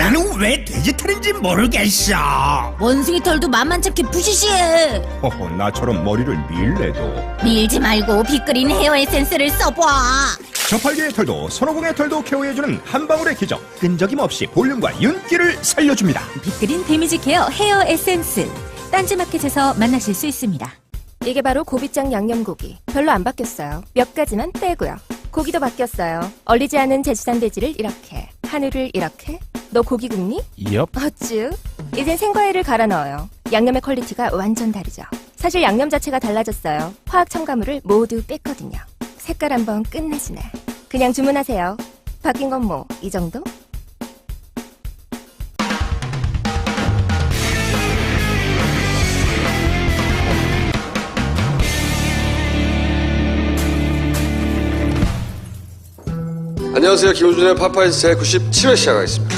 나는 왜 돼지 털인지 모르겠어. 원숭이 털도 만만찮게 부시시해. 허허, 나처럼 머리를 밀래도 밀지 말고 빅그린 헤어 에센스를 써봐. 저팔계의 털도 손오공의 털도 케어해주는 한 방울의 기적, 끈적임 없이 볼륨과 윤기를 살려줍니다. 빅그린 데미지 케어 헤어 에센스. 딴지마켓에서 만나실 수 있습니다. 이게 바로 고비장 양념고기. 별로 안 바뀌었어요. 몇 가지만 빼고요. 고기도 바뀌었어요. 얼리지 않은 제주산 돼지를 이렇게, 한우를 이렇게. 너 고기 굽니? 엽. 어쭈. 이젠 생과일을 갈아 넣어요. 양념의 퀄리티가 완전 다르죠. 사실 양념 자체가 달라졌어요. 화학 첨가물을 모두 뺐거든요. 색깔 한번 끝내주네. 그냥 주문하세요. 바뀐 건 뭐 이 정도? 안녕하세요. 김호준의 파파이즈 제97회 시작하겠습니다.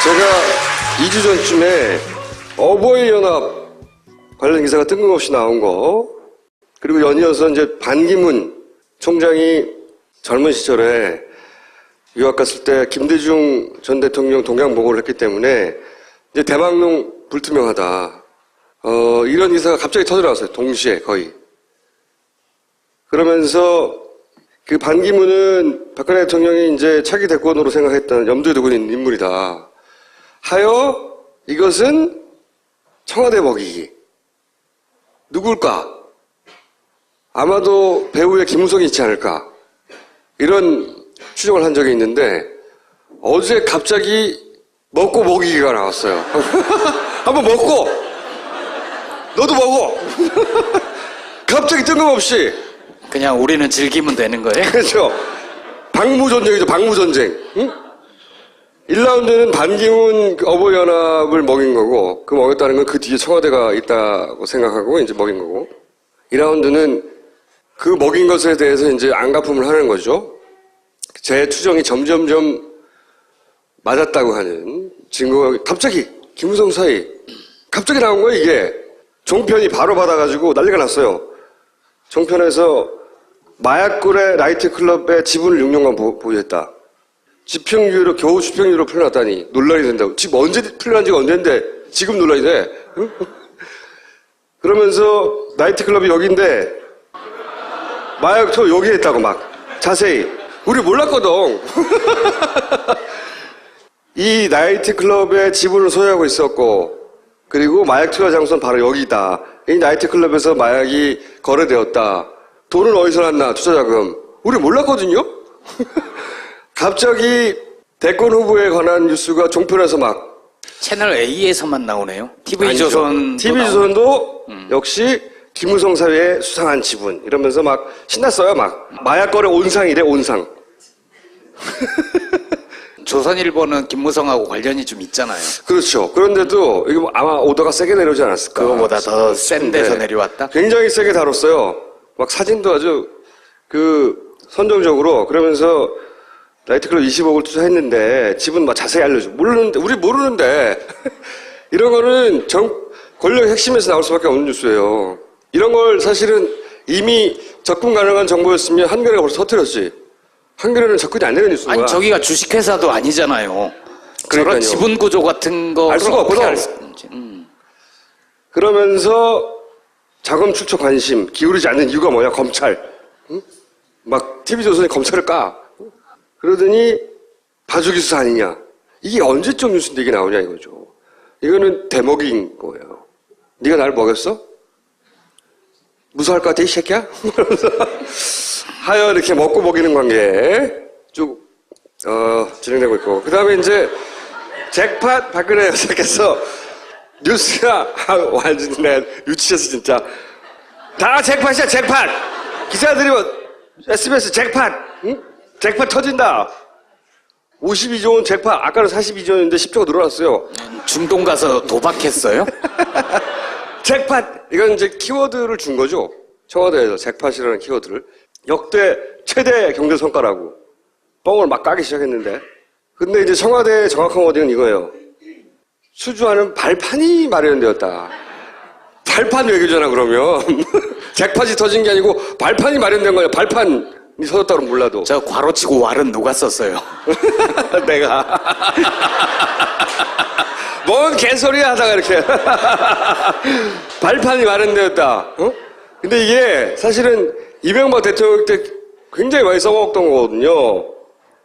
제가 2주 전쯤에 어버이연합 관련 기사가 뜬금없이 나온 거, 그리고 연이어서 이제 반기문 총장이 젊은 시절에 유학 갔을 때 김대중 전 대통령 동양보고를 했기 때문에 이제 대망론 불투명하다. 이런 기사가 갑자기 터져나왔어요. 동시에 거의. 그러면서 그 반기문은 박근혜 대통령이 이제 차기 대권으로 생각했던 염두에 두고 있는 인물이다. 하여 이것은 청와대 먹이기. 누굴까? 아마도 배우의 김우성이 있지 않을까. 이런 추정을 한 적이 있는데 어제 갑자기 먹고 먹이기가 나왔어요. 한번 먹고 너도 먹어. 갑자기 뜬금없이. 그냥 우리는 즐기면 되는 거예요? 그렇죠. 방무전쟁이죠. 방무전쟁. 응? 1라운드는 반기문 어버이연합을 먹인 거고, 그 먹였다는 건 그 뒤에 청와대가 있다고 생각하고 이제 먹인 거고, 2라운드는 그 먹인 것에 대해서 이제 안갚음을 하는 거죠. 제 추정이 점점점 맞았다고 하는 증거가 갑자기 김우성 사이 갑자기 나온 거예요. 이게 종편이 바로 받아가지고 난리가 났어요. 종편에서 마약거래 나이트클럽의 지분을 6년간 보유했다. 집행유예로 겨우 집행유예로 풀려났다니 논란이 된다고. 지금 언제 풀려난 지가 언젠데 지금 논란이 돼. 응? 그러면서 나이트클럽이 여기인데 마약투어 여기 했다고 막 자세히. 우리 몰랐거든. 이 나이트클럽의 지분을 소유하고 있었고, 그리고 마약 투여 장소는 바로 여기다. 이 나이트클럽에서 마약이 거래되었다. 돈은 어디서 났나, 투자자금. 우리 몰랐거든요? 갑자기 대권 후보에 관한 뉴스가 종편에서 막. 채널 A에서만 나오네요. TV조선. TV조선도 역시 김우성 사회의 수상한 지분. 이러면서 막 신났어요, 막. 마약 거래 온상이래, 온상. 조선일보는 김무성하고 관련이 좀 있잖아요. 그렇죠. 그런데도 이게 뭐 아마 오더가 세게 내려오지 않았을까. 그거보다 더 센 데서 네. 내려왔다? 굉장히 세게 다뤘어요. 막 사진도 아주 선정적으로. 그러면서 나이트클럽 20억을 투자했는데 지분 막 자세히 알려줘. 모르는데, 우리 모르는데. 이런 거는 권력 핵심에서 나올 수밖에 없는 뉴스예요. 이런 걸 사실은 이미 접근 가능한 정보였으면 한겨레가 벌써 터뜨렸지. 한겨레는 접근이 안 되는 뉴스인 거야. 아니, 저기가 주식회사도 아니잖아요. 그러니까요. 저런 지분 구조 같은 거 알 수가 없거든. 그러면서 자금 출처 관심 기울이지 않는 이유가 뭐냐? 검찰. 응? 막 TV조선이 검찰을 까. 그러더니 봐주기 수사 아니냐. 이게 언제적 뉴스인데 이게 나오냐 이거죠. 이거는 대먹인 거예요. 네가 나를 먹였어? 무서워할 것 같아 이 새끼야? 하여 이렇게 먹고 먹이는 관계 쭉 진행되고 있고, 그 다음에 이제 잭팟 박근혜 여사께서 뉴스가 완전 내 유치해서 진짜 다 잭팟이야. 잭팟. 기사들이 뭐 SBS 잭팟. 응? 잭팟 터진다. 52조 원 잭팟. 아까는 42조 원인데 10조가 늘어났어요. 중동 가서 도박했어요? 잭팟. 이건 이제 키워드를 준 거죠. 청와대에서 잭팟이라는 키워드를. 역대 최대 경제 성과라고 뻥을 막 까기 시작했는데, 근데 이제 청와대의 정확한 워딩은 이거예요. 수주하는 발판이 마련되었다. 발판 얘기잖아 그러면. 잭팟이 터진 게 아니고 발판이 마련된 거예요. 발판. 니 서졌다고 몰라도. 저 괄호치고 왈은 누가 썼어요? 내가. 뭔 개소리야 하다가 이렇게. 발판이 마련 되었다. 어? 근데 이게 사실은 이명박 대통령 때 굉장히 많이 써먹었던 거거든요.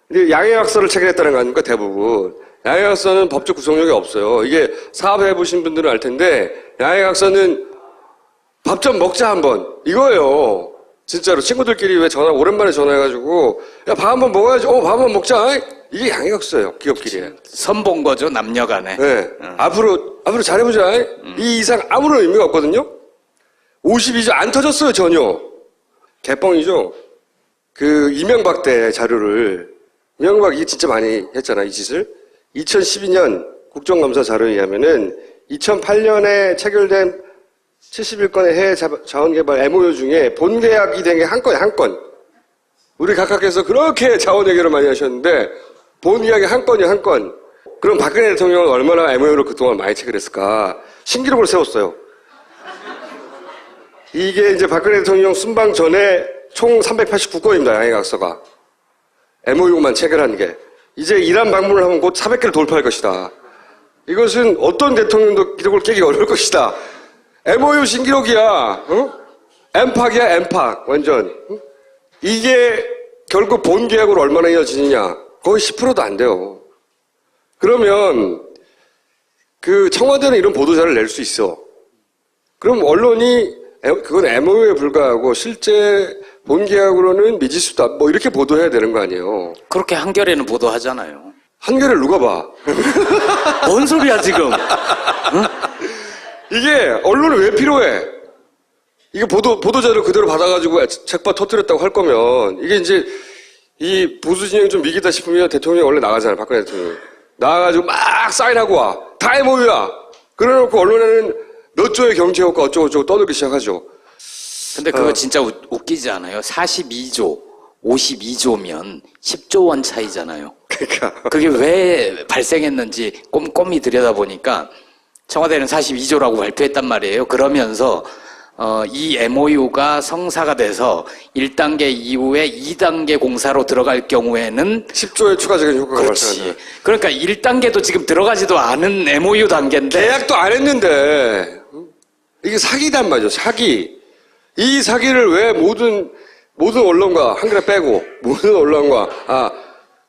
근데 양해학서를 체결했다는 거 아닙니까, 대부분. 양해학서는 법적 구속력이 없어요. 이게 사업해보신 분들은 알 텐데, 양해학서는 밥 좀 먹자 한번 이거예요. 진짜로 친구들끼리 왜 오랜만에 전화해가지고 야 밥 한번 먹어야지. 밥 한번 먹자. 이게 양해학서예요. 기업끼리. 선본 거죠, 남녀간에. 네. 앞으로 잘해보자. 이 이상 아무런 의미가 없거든요. 52조 안 터졌어요, 전혀. 개뻥이죠. 그 이명박 때 자료를 이명박이 진짜 많이 했잖아, 이 짓을. 2012년 국정감사 자료에 의하면은 2008년에 체결된 71건의 해외 자원개발 MOU 중에 본계약이 된 게 한 건. 우리 각하께서 그렇게 자원 얘기를 많이 하셨는데 본계약이 한 건이요, 한 건. 그럼 박근혜 대통령은 얼마나 MOU를 그동안 많이 체결했을까? 신기록을 세웠어요. 이게 이제 박근혜 대통령 순방 전에 총 389건입니다, 양해각서가. MOU만 체결한 게. 이제 이란 방문을 하면 곧 400개를 돌파할 것이다. 이것은 어떤 대통령도 기록을 깨기 어려울 것이다. MOU 신기록이야. 어? 엠팍이야, 엠팍. 완전. 이게 결국 본 계약으로 얼마나 이어지느냐. 거의 10%도 안 돼요. 그러면 그 청와대는 이런 보도자를 낼 수 있어. 그럼 언론이 그건 MOU에 불과하고 실제 본 계약으로는 미지수다. 뭐 이렇게 보도해야 되는 거 아니에요. 그렇게 한겨레는 보도하잖아요. 한겨레를 누가 봐? 뭔 소리야 지금? 이게 언론이 왜 필요해? 이게 보도자료 그대로 받아가지고 책바 터뜨렸다고 할 거면 이게 이제 이 보수 진영이 좀 미기다 싶으면 대통령이 원래 나가잖아요. 박근혜 대통령이. 나가가지고 막 사인하고 와. 다 MOU야. 그래놓고 언론에는 몇 조의 경제효과 어쩌고저쩌고 떠들기 시작하죠. 근데 그거 진짜 웃기지 않아요? 42조, 52조면 10조 원 차이잖아요. 그러니까. 그게 왜 발생했는지 꼼꼼히 들여다보니까 청와대는 42조라고 발표했단 말이에요. 그러면서 이 MOU가 성사가 돼서 1단계 이후에 2단계 공사로 들어갈 경우에는 10조의 추가적인 효과가 발생한다. 그러니까 1단계도 지금 들어가지도 않은 MOU 단계인데 계약도 안 했는데 이게 사기단 말이죠. 사기. 이 사기를 왜 모든 언론과 한겨레 빼고 모든 언론과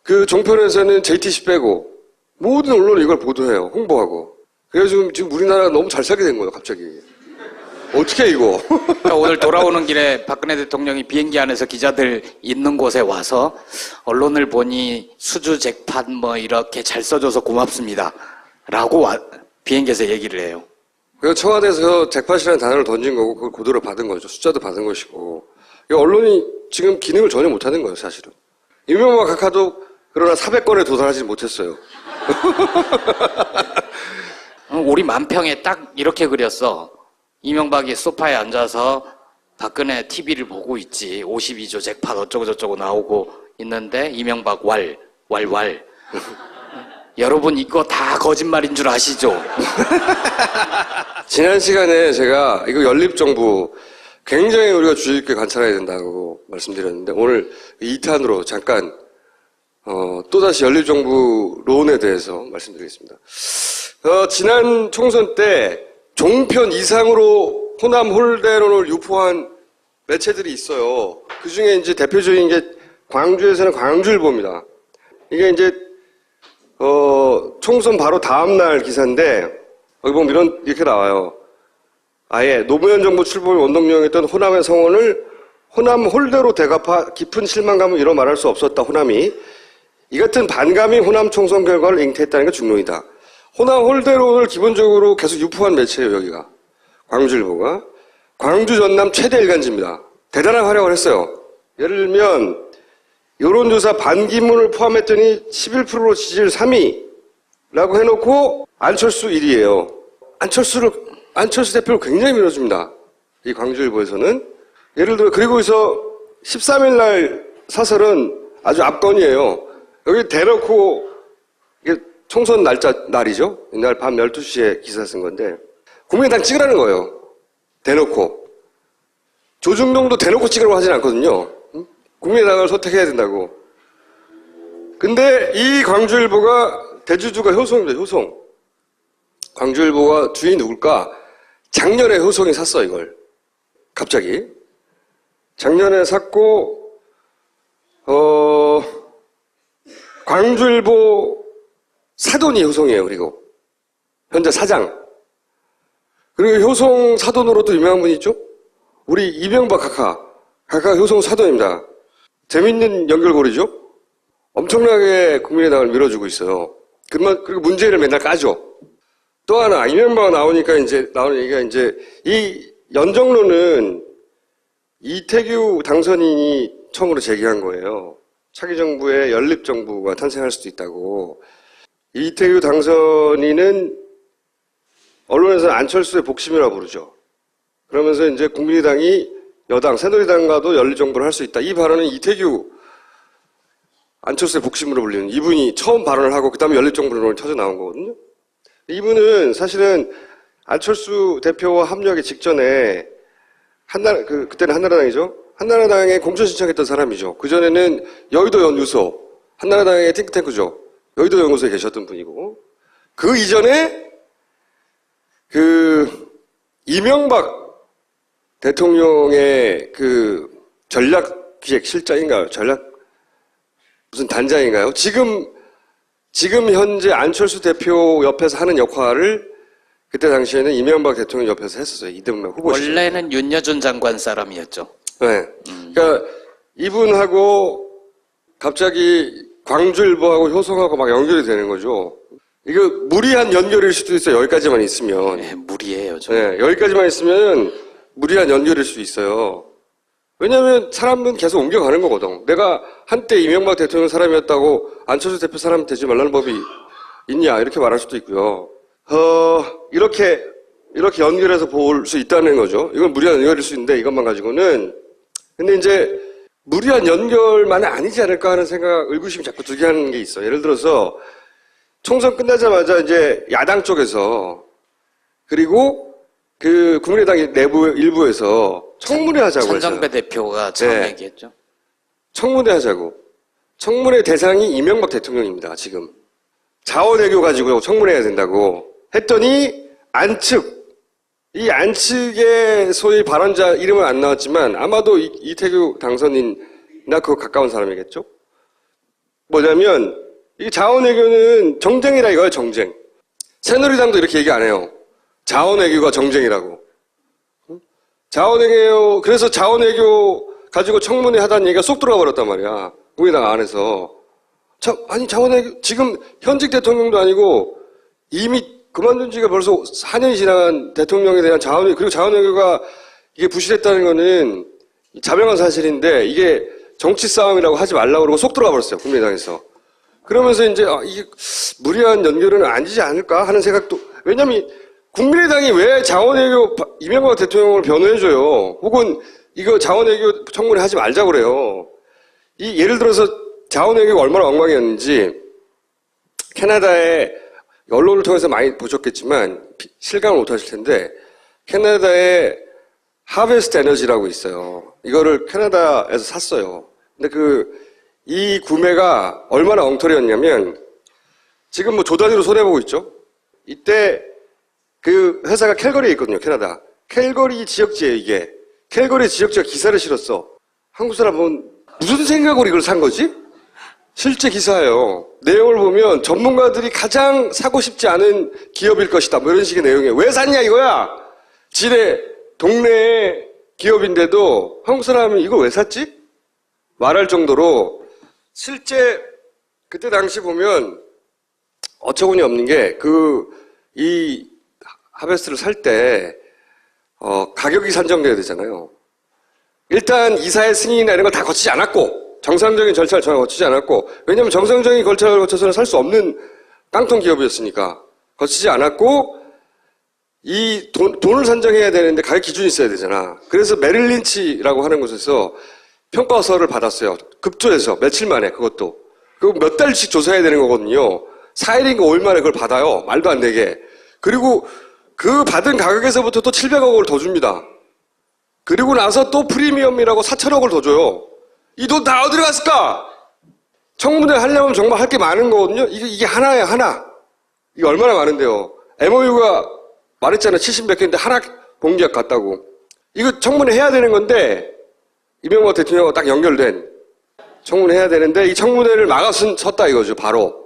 그 종편에서는 JTC 빼고 모든 언론이 이걸 보도해요. 홍보하고. 그래서 지금 우리나라가 너무 잘 살게 된 거예요. 갑자기. 어떻게 이거? 그러니까 오늘 돌아오는 길에 박근혜 대통령이 비행기 안에서 기자들 있는 곳에 와서 언론을 보니 수주 잭팟 뭐 이렇게 잘 써줘서 고맙습니다. 라고 비행기에서 얘기를 해요. 그래서 청와대에서 잭팟이라는 단어를 던진 거고 그걸 그대로 받은 거죠. 숫자도 받은 것이고. 언론이 지금 기능을 전혀 못하는 거예요. 사실은. 이명박 각하도 그러나 400건에 도달하지 못했어요. 우리 만평에 딱 이렇게 그렸어. 이명박이 소파에 앉아서 박근혜 TV를 보고 있지. 52조 잭팟 어쩌고저쩌고 나오고 있는데 이명박 왈. 여러분 이거 다 거짓말인 줄 아시죠? 지난 시간에 제가 이거 연립정부 굉장히 우리가 주의 깊게 관찰해야 된다고 말씀드렸는데 오늘 2탄으로 잠깐 또다시 연립정부론에 대해서 말씀드리겠습니다. 지난 총선 때 종편 이상으로 호남 홀대론을 유포한 매체들이 있어요. 그 중에 이제 대표적인 게 광주에서는 광주일보입니다. 이게 이제 총선 바로 다음날 기사인데 여기 보면 이렇게 나와요. 아예 노무현 정부 출범의 원동력이었던 호남의 성원을 호남 홀대로 대갚아 깊은 실망감을 이뤄 말할 수 없었다. 호남이 이 같은 반감이 호남 총선 결과를 잉태했다는 게 중론이다. 호남 홀대론을 기본적으로 계속 유포한 매체예요. 여기가 광주일보가 광주 전남 최대 일간지입니다. 대단한 활약을 했어요. 예를 들면 여론조사 반기문을 포함했더니 11%로 지지율 3위라고 해놓고 안철수 1위예요. 안철수 대표를 굉장히 밀어줍니다. 이 광주일보에서는. 예를 들어 그리고서 13일 날 사설은 아주 압권이에요. 여기 대놓고 이게 총선 날이죠. 이날 밤 12시에 기사 쓴 건데 국민의당 찍으라는 거예요. 대놓고. 조중동도 대놓고 찍으라고 하진 않거든요. 국민의당을 선택해야 된다고. 근데 이 광주일보가 대주주가 효송입니다. 효송. 광주일보가 주인이 누굴까? 작년에 효송이 샀어 이걸. 갑자기. 작년에 샀고 광주일보 사돈이 효송이에요. 그리고 현재 사장. 그리고 효송 사돈으로도 유명한 분이 있죠? 우리 이명박 각하 효송 사돈입니다. 재밌는 연결고리죠? 엄청나게 국민의당을 밀어주고 있어요. 그리고 문재인을 맨날 까죠. 또 하나, 이명박 나오니까 이제, 나오는 얘기가 이제, 이 연정론은 이태규 당선인이 처음으로 제기한 거예요. 차기 정부의 연립정부가 탄생할 수도 있다고. 이태규 당선인은 언론에서는 안철수의 복심이라고 부르죠. 그러면서 이제 국민의당이 여당, 새누리당과도 연립정부를 할 수 있다. 이 발언은 이태규, 안철수의 복심으로 불리는 이분이 처음 발언을 하고 그 다음에 연립정부론이 터져 나온 거거든요. 이분은 사실은 안철수 대표와 합류하기 직전에 그때는 한나라당이죠. 한나라당에 공천 신청했던 사람이죠. 그전에는 여의도 연구소, 한나라당의 띵크탱크죠. 여의도 연구소에 계셨던 분이고. 그 이전에 이명박 대통령의 전략기획실장인가요? 무슨 단장인가요? 지금 현재 안철수 대표 옆에서 하는 역할을 그때 당시에는 이명박 대통령 옆에서 했었어요. 이등병 후보 시절. 원래는 윤여준 장관 사람이었죠. 네. 그러니까 이분하고 갑자기 광주일보하고 효성하고 막 연결이 되는 거죠. 이거 무리한 연결일 수도 있어요. 여기까지만 있으면. 네, 무리예요. 좀. 네, 여기까지만 있으면 무리한 연결일 수 있어요. 왜냐하면 사람은 계속 옮겨가는 거거든. 내가 한때 이명박 대통령 사람이었다고 안철수 대표 사람 되지 말라는 법이 있냐 이렇게 말할 수도 있고요. 이렇게 연결해서 볼 수 있다는 거죠. 이건 무리한 연결일 수 있는데 이것만 가지고는. 근데 이제 무리한 연결만은 아니지 않을까 하는 생각, 의구심이 자꾸 들게 하는 게 있어요. 예를 들어서 총선 끝나자마자 이제 야당 쪽에서 그리고 국민의당 일부에서 청문회 하자고 했어요. 천정배 대표가 처음 얘기했죠. 청문회 하자고. 청문회 대상이 이명박 대통령입니다. 지금. 자원외교 가지고 청문회 해야 된다고 했더니 이 안측의 소위 발언자 이름은 안 나왔지만 아마도 이태규 당선인이나 그거 가까운 사람이겠죠? 뭐냐면 이 자원외교는 정쟁이라 이거예요. 정쟁. 새누리당도 이렇게 얘기 안 해요. 자원외교가 정쟁이라고. 그래서 자원외교 가지고 청문회 하다는 얘기가 쏙 들어가 버렸단 말이야. 국민의당 안에서. 자원외교, 지금 현직 대통령도 아니고 이미 그만둔 지가 벌써 4년이 지난 대통령에 대한 그리고 자원외교가 이게 부실했다는 거는 자명한 사실인데 이게 정치 싸움이라고 하지 말라고 그러고 쏙 들어가 버렸어요. 국민의당에서. 그러면서 이제 이게 무리한 연결은 아니지 않을까 하는 생각도, 왜냐면 국민의당이 왜 자원외교 이명박 대통령을 변호해줘요. 혹은 이거 자원외교 청문회 하지 말자고 그래요. 예를 들어서 자원외교가 얼마나 엉망이었는지 캐나다의 언론을 통해서 많이 보셨겠지만 실감을 못 하실 텐데 캐나다에 하베스트 에너지라고 있어요. 이거를 캐나다에서 샀어요. 근데 이 구매가 얼마나 엉터리였냐면 지금 뭐 조 단위로 손해보고 있죠. 이때 회사가 캘거리에 있거든요. 캐나다. 캘거리 지역지에 이게. 캘거리 지역지가 기사를 실었어. 한국 사람 보면 무슨 생각으로 이걸 산 거지? 실제 기사예요. 내용을 보면 전문가들이 가장 사고 싶지 않은 기업일 것이다. 뭐 이런 식의 내용이에요. 왜 샀냐 이거야. 지네 동네의 기업인데도 한국 사람이 이걸 왜 샀지? 말할 정도로 실제 그때 당시 보면 어처구니 없는 게 이 하베스트를 살 때 가격이 산정돼야 되잖아요. 일단 이사의 승인이나 이런 걸 다 거치지 않았고 정상적인 절차를 전혀 거치지 않았고, 왜냐하면 정상적인 절차를 거쳐서는 살 수 없는 깡통 기업이었으니까 거치지 않았고 이 돈을 산정해야 되는데 가격 기준이 있어야 되잖아. 그래서 메릴 린치라고 하는 곳에서 평가서를 받았어요. 급조해서 며칠 만에 그것도. 그거 몇 달씩 조사해야 되는 거거든요. 4일인가 5일 만에 그걸 받아요. 말도 안 되게. 그리고 그 받은 가격에서부터 또 700억을 더 줍니다. 그리고 나서 또 프리미엄이라고 4천억을 더 줘요. 이 돈 다 어디로 갔을까? 청문회 하려면 정말 할 게 많은 거거든요. 이게 하나야, 하나. 이게 얼마나 많은데요. MOU가 말했잖아요. 70몇 개인데 하나 공약 같다고. 이거 청문회 해야 되는 건데, 이명박 대통령과 딱 연결된 청문회 해야 되는데, 이 청문회를 막아섰다 이거죠, 바로.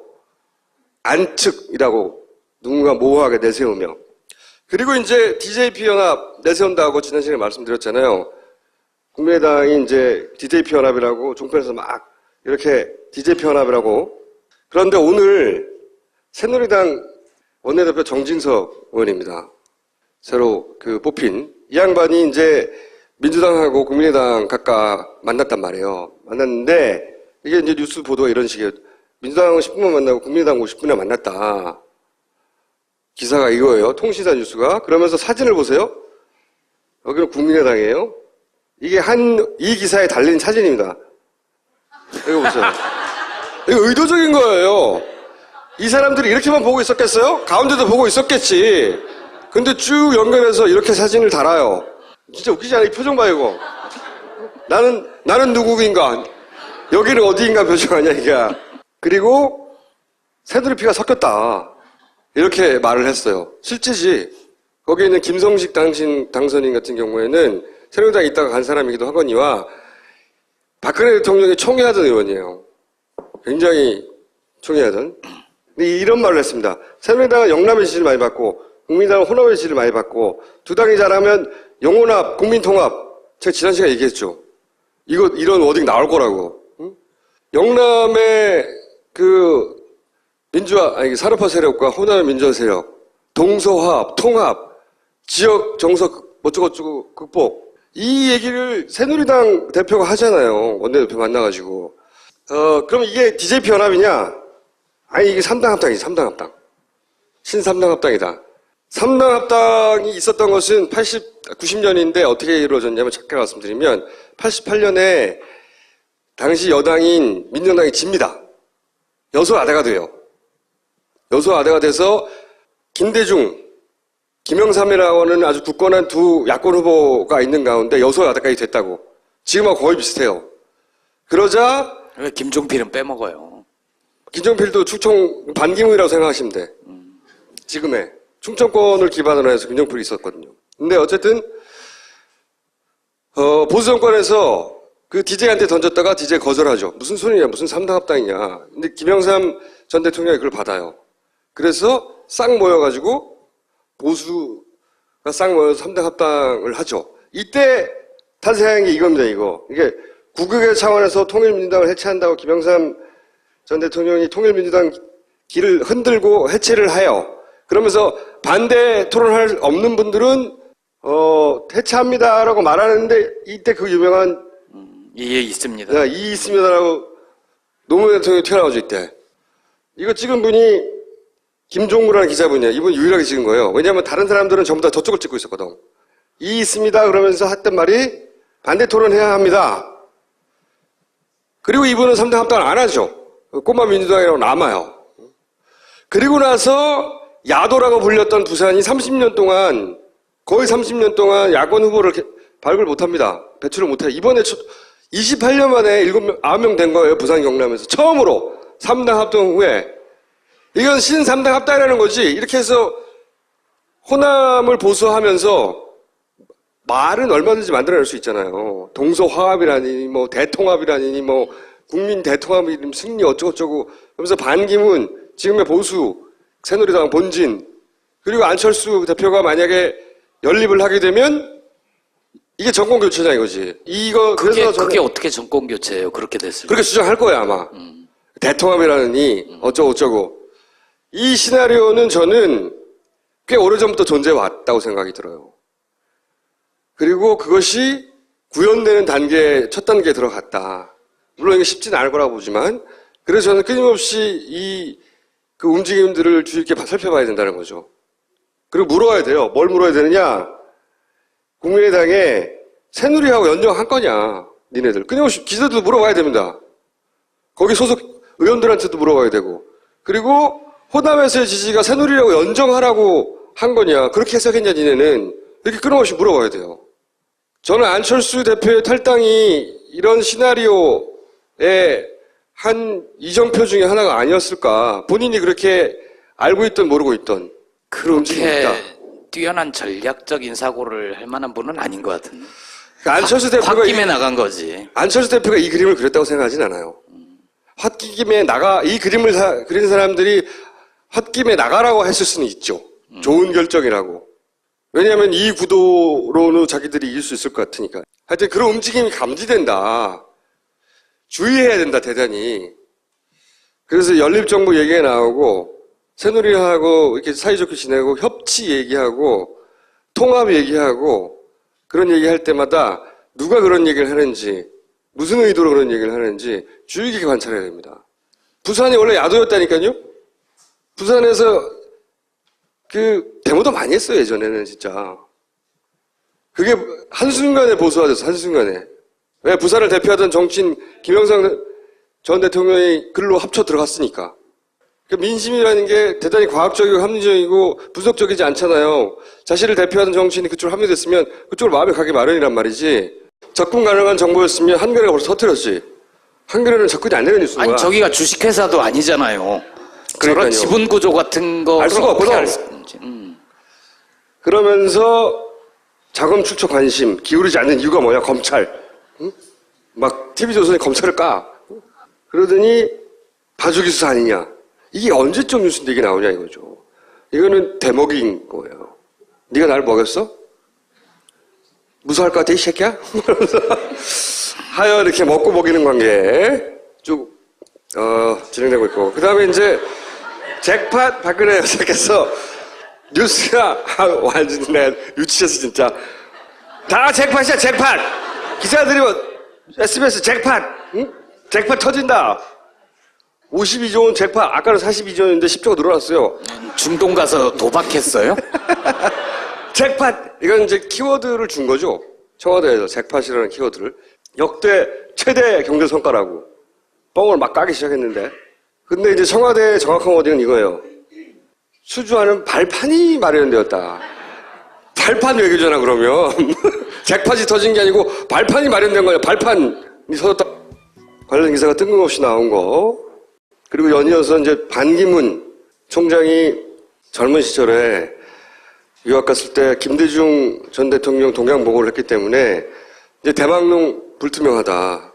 안측이라고 누군가 모호하게 내세우며. 그리고 이제 DJP 연합 내세운다고 지난 시간에 말씀드렸잖아요. 국민의당이 이제 DJP 연합이라고 종편에서 막 이렇게 DJP 연합이라고. 그런데 오늘 새누리당 원내대표 정진석 의원입니다. 새로 뽑힌 이 양반이 이제 민주당하고 국민의당 각각 만났단 말이에요. 만났는데 이게 이제 뉴스 보도가 이런 식이에요. 민주당은 10분만 만나고 국민의당 50분에 만났다. 기사가 이거예요. 통신사 뉴스가. 그러면서 사진을 보세요. 여기는 국민의당이에요. 이게 이 기사에 달린 사진입니다. 이거 보세요. 이거 의도적인 거예요. 이 사람들이 이렇게만 보고 있었겠어요? 가운데도 보고 있었겠지. 근데 쭉 연결해서 이렇게 사진을 달아요. 진짜 웃기지 않아요? 이 표정 봐, 이거. 나는 누구인가? 여기는 어디인가 표정 아니야, 이게. 그리고 새누리피가 섞였다. 이렇게 말을 했어요. 실제지. 거기에 있는 김성식 당선인 같은 경우에는 새누리당에 있다가 간 사람이기도 하거니와 박근혜 대통령이 총애하던 의원이에요. 굉장히 총애하던. 근데 이런 말을 했습니다. 새누리당은 영남의 지지를 많이 받고 국민당은 호남의 지지를 많이 받고 두 당이 잘하면 영혼합, 국민통합. 제가 지난 시간에 얘기했죠. 이런 워딩 나올 거라고. 응? 영남의 산업화 세력과 호남의 민주화 세력, 동서화합, 통합, 지역 정서 어쩌고저쩌고 극복. 이 얘기를 새누리당 대표가 하잖아요. 원내대표 만나가지고. 그럼 이게 DJP 연합이냐? 아니, 이게 3당 합당이지, 3당 합당. 신3당 합당이다. 3당 합당이 있었던 것은 90년인데 어떻게 이루어졌냐면 잠깐 말씀드리면 88년에 당시 여당인 민정당이 집니다. 여소야대가 돼요. 여소야대가 돼서 김대중, 김영삼이라고 하는 아주 굳건한 두 야권 후보가 있는 가운데 여소야대까지 됐다고. 지금하고 거의 비슷해요. 그러자 왜 김종필은 빼먹어요? 김종필도 충청 반기문이라고 생각하시면 돼. 지금의 충청권을 기반으로 해서 김종필이 있었거든요. 근데 어쨌든 보수 정권에서 그 DJ한테 던졌다가 DJ 거절하죠. 무슨 소리냐, 무슨 3당 합당이냐. 근데 김영삼 전 대통령이 그걸 받아요. 그래서 싹 모여가지고 보수가 싹 모여서 3당 합당을 하죠. 이때 탄생한 게 이겁니다, 이거. 이게 국익의 차원에서 통일민주당을 해체한다고 김영삼 전 대통령이 통일민주당 길을 흔들고 해체를 해요. 그러면서 반대 토론할 없는 분들은 해체합니다라고 말하는데 이때 그 유명한 이해 있습니다. 이 있습니다라고 노무현 대통령이 튀어나오죠, 이때. 이거 찍은 분이 김종구라는 기자분이에요. 이분 유일하게 찍은 거예요. 왜냐하면 다른 사람들은 전부 다 저쪽을 찍고 있었거든. 이 있습니다 그러면서 했던 말이 반대 토론해야 합니다. 그리고 이분은 3당 합당을 안 하죠. 꼬마 민주당이라고 남아요. 그리고 나서 야도라고 불렸던 부산이 30년 동안 거의 30년 동안 야권 후보를 발굴 못합니다. 배출을 못해요. 이번에 28년 만에 9명 된 거예요. 부산 경남에서. 처음으로 3당 합당 후에. 이건 신 3당 합당이라는 거지. 이렇게 해서 호남을 보수하면서 말은 얼마든지 만들어낼 수 있잖아요. 동서화합이라니, 대통합이라니, 국민 대통합이 승리 어쩌고저쩌고. 그러면서 반기문, 지금의 보수, 새누리당 본진, 그리고 안철수 대표가 만약에 연립을 하게 되면 이게 정권교체냐 이거지. 그게 어떻게 정권교체예요? 그렇게 됐을 그렇게 주장할 거야, 아마. 대통합이라니, 어쩌고저쩌고. 이 시나리오는 저는 꽤 오래전부터 존재해 왔다고 생각이 들어요. 그리고 그것이 구현되는 첫 단계에 들어갔다. 물론 이게 쉽지는 않을 거라고 보지만, 그래서 저는 끊임없이 그 움직임들을 주의 깊게 살펴봐야 된다는 거죠. 그리고 물어야 돼요. 뭘 물어야 되느냐? 국민의당에 새누리하고 연정한 거냐, 니네들. 끊임없이 기자들도 물어봐야 됩니다. 거기 소속 의원들한테도 물어봐야 되고. 그리고 호남에서의 지지가 새누리하고 연정하라고 한 거냐, 그렇게 해석했냐, 니네는. 이렇게 끊임없이 물어봐야 돼요. 저는 안철수 대표의 탈당이 이런 시나리오의 한 이정표 중에 하나가 아니었을까. 본인이 그렇게 알고 있던 모르고 있던 그런 움직임이 있다. 뛰어난 전략적인 사고를 할 만한 분은 아닌 것 같은데. 그러니까 안철수 대표가 홧김에 나간 거지. 안철수 대표가 이 그림을 그렸다고 생각하진 않아요. 홧김에 이 그림을 그린 사람들이 홧김에 나가라고 했을 수는 있죠. 좋은 결정이라고. 왜냐하면 이 구도로는 자기들이 이길 수 있을 것 같으니까. 하여튼 그런 움직임이 감지된다. 주의해야 된다, 대단히. 그래서 연립정부 얘기가 나오고, 새누리하고 이렇게 사이좋게 지내고, 협치 얘기하고, 통합 얘기하고, 그런 얘기할 때마다 누가 그런 얘기를 하는지, 무슨 의도로 그런 얘기를 하는지 주의 깊게 관찰해야 됩니다. 부산이 원래 야도였다니까요? 부산에서 데모도 많이 했어요, 예전에는 진짜. 그게 한순간에 보수화됐어, 한순간에. 왜? 부산을 대표하던 정치인 김영삼 전 대통령이 글로 합쳐 들어갔으니까. 민심이라는 게 대단히 과학적이고 합리적이고 분석적이지 않잖아요. 자신을 대표하는 정치인이 그쪽으로 합류됐으면 그쪽으로 마음이 가기 마련이란 말이지. 접근 가능한 정보였으면 한겨레가 벌써 터뜨렸지. 한겨레는 접근이 안 되는 뉴스인 거야. 아니 저기가 주식회사도 아니잖아요. 그러니까요. 저런 지분 구조 같은 거 알 수가 없거든. 그러면서 자금 출처 관심 기울이지 않는 이유가 뭐냐? 검찰. 응? 막 TV조선이 검찰을 까. 그러더니 봐주기 수사 아니냐. 이게 언제적 뉴스인데 이게 나오냐 이거죠. 이거는 대먹인 거예요. 네가 나를 먹였어? 무서워할 것 같아 이 새끼야? 하여 이렇게 먹고 먹이는 관계 쭉 진행되고 있고, 그 다음에 이제 잭팟 박근혜 여사께서 뉴스가 완전 내 유치해서 진짜 다 잭팟이야 잭팟. 기자들이 뭐 SBS 잭팟, 응? 잭팟 터진다. 52조 원 잭팟. 아까는 42조 원인데 10조가 늘어났어요. 중동 가서 도박했어요? 잭팟. 이건 이제 키워드를 준 거죠. 청와대에서 잭팟이라는 키워드를. 역대 최대 경제 성과라고 뻥을 막 까기 시작했는데, 근데 이제 청와대의 정확한 워딩은 이거예요. 수주하는 발판이 마련되었다. 발판 얘기잖아 그러면. 잭팟이 터진 게 아니고 발판이 마련된 거예요. 발판이 터졌다. 관련 기사가 뜬금없이 나온 거. 그리고 연이어서 이제 반기문 총장이 젊은 시절에 유학 갔을 때 김대중 전 대통령 동양 보고를 했기 때문에 이제 대망론 불투명하다.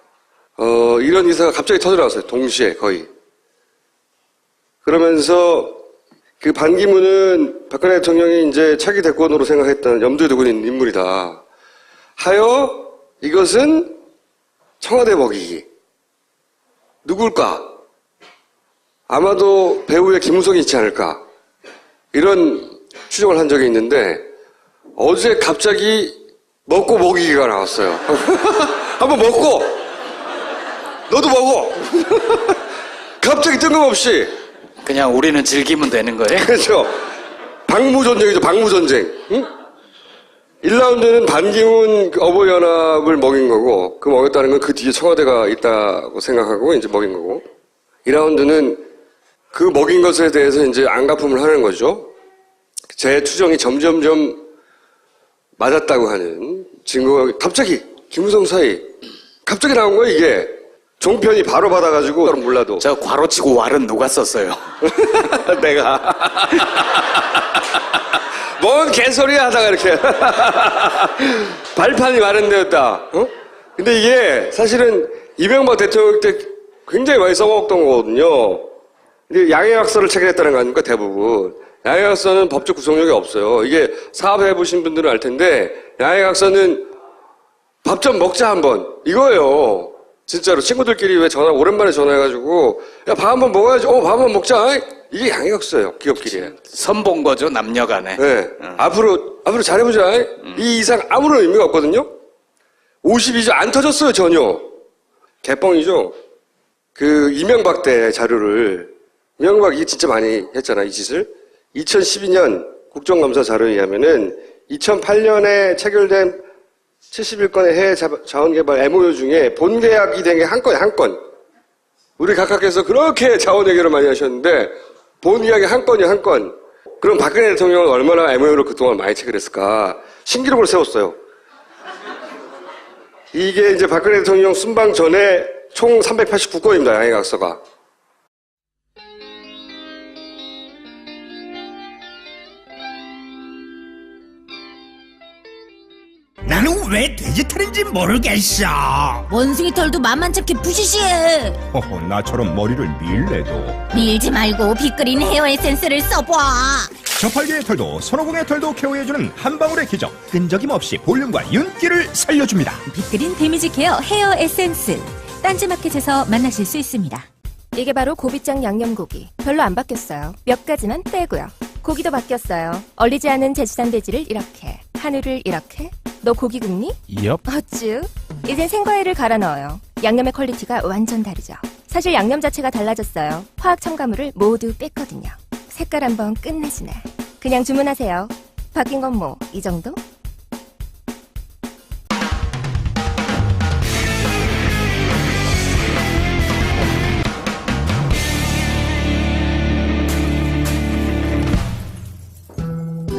이런 기사가 갑자기 터져나왔어요. 동시에 거의. 그러면서 그 반기문은 박근혜 대통령이 이제 차기 대권으로 생각했던 염두에 두고 있는 인물이다. 하여 이것은 청와대 먹이기. 누굴까? 아마도 배우의 김우성이 있지 않을까. 이런 추정을 한 적이 있는데 어제 갑자기 먹고 먹이기가 나왔어요. 한번 먹고 너도 먹어. 갑자기 뜬금없이. 그냥 우리는 즐기면 되는 거예요? 그렇죠. 방무전쟁이죠. 방무전쟁. 응? 1라운드는 반기문 어버이연합을 먹인 거고, 그 먹였다는 건 그 뒤에 청와대가 있다고 생각하고 이제 먹인 거고, 2라운드는 그 먹인 것에 대해서 이제 안갚음을 하는 거죠. 제 추정이 점점점 맞았다고 하는 증거가 갑자기 김우성 사이 갑자기 나온 거예요. 이게 종편이 바로 받아가지고 몰라도 저 괄호치고 왈은 누가 썼어요? 내가 뭔 개소리야 하다가 이렇게 발판이 마련되었다. 근데 이게 사실은 이명박 대통령 때 굉장히 많이 써먹었던 거거든요. 근데 양해각서를 체결했다는 거 아닙니까? 대부분 양해각서는 법적 구속력이 없어요. 이게 사업해보신 분들은 알 텐데 양해각서는 밥 좀 먹자 한번 이거예요. 진짜로 친구들끼리 왜 오랜만에 전화해가지고 야 밥 한번 먹어야지. 밥 한번 먹자. 이게 양해각서예요. 기업끼리. 선본 거죠, 남녀 간에. 네. 앞으로 잘해보자. 이 이상 아무런 의미가 없거든요. 52조 안 터졌어요, 전혀. 개뻥이죠. 그 이명박 때 자료를, 이명박이 진짜 많이 했잖아, 이 짓을. 2012년 국정감사 자료에 의하면은 2008년에 체결된 71건의 해외 자원개발 MOU 중에 본계약이 된 게 한 건. 우리 각하께서 그렇게 자원 얘기를 많이 하셨는데 본계약이 한 건이요, 한 건. 그럼 박근혜 대통령은 얼마나 MOU를 그동안 많이 체결했을까? 신기록을 세웠어요. 이게 이제 박근혜 대통령 순방 전에 총 389건입니다. 양해각서가. 나는 왜 돼지 털인지 모르겠어. 원숭이 털도 만만찮게 부시시해. 허허, 나처럼 머리를 밀래도 밀지 말고 빗그린 헤어 에센스를 써봐. 저팔계의 털도 손오공의 털도 케어해주는 한 방울의 기적. 끈적임 없이 볼륨과 윤기를 살려줍니다. 빗그린 데미지 케어 헤어 에센스. 딴지마켓에서 만나실 수 있습니다. 이게 바로 고비장 양념고기. 별로 안 바뀌었어요. 몇 가지만 빼고요. 고기도 바뀌었어요. 얼리지 않은 제주산 돼지를 이렇게, 한우를 이렇게. 너 고기 굽니? 엽. 어쭈. 이젠 생과일을 갈아 넣어요. 양념의 퀄리티가 완전 다르죠. 사실 양념 자체가 달라졌어요. 화학 첨가물을 모두 뺐거든요. 색깔 한번 끝내주네. 그냥 주문하세요. 바뀐 건 뭐, 이 정도?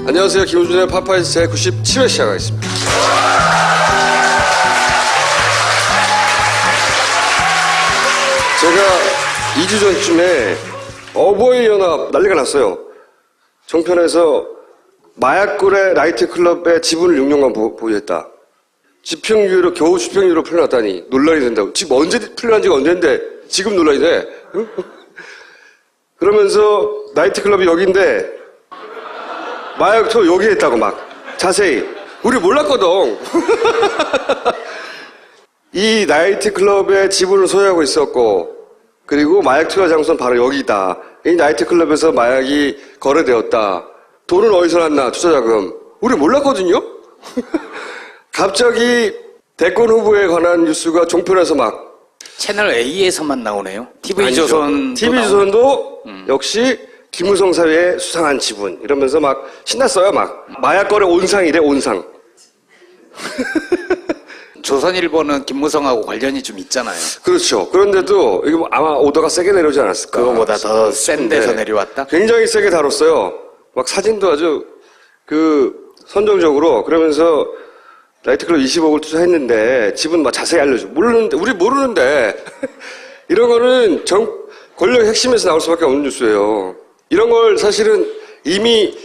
안녕하세요. 김우준의 파파이스 제97회 시작하겠습니다. 제가 2주 전쯤에 어버이연합 난리가 났어요. 종편에서 마약거래 나이트클럽의 지분을 6년간 보유했다. 집행유예로 겨우 집행유예로 풀려났다니 논란이 된다고. 지금 언제 풀려난 지가 언젠데 지금 논란이 돼. 응? 그러면서 나이트클럽이 여기인데 마약투 여기 했다고 막 자세히. 우리 몰랐거든. 이 나이트클럽의 지분을 소유하고 있었고, 그리고 마약 투여 장소는 바로 여기다. 이 나이트클럽에서 마약이 거래되었다. 돈은 어디서 났나, 투자자금. 우리 몰랐거든요. 갑자기 대권 후보에 관한 뉴스가 종편에서 막. 채널 A에서만 나오네요. 아니죠. TV조선. TV조선도 역시 김무성 사회의 수상한 지분. 이러면서 막 신났어요, 막. 마약 거래 온상이래, 온상. 조선일보는 김무성하고 관련이 좀 있잖아요. 그렇죠. 그런데도 이게 뭐 아마 오더가 세게 내려오지 않았을까. 그거보다 더 센 데서 네. 내려왔다? 굉장히 세게 다뤘어요. 막 사진도 아주 선정적으로. 그러면서 나이트클럽 20억을 투자했는데 지분 막 자세히 알려줘. 모르는데, 우리 모르는데. 이런 거는 권력의 핵심에서 나올 수밖에 없는 뉴스예요. 이런 걸 사실은 이미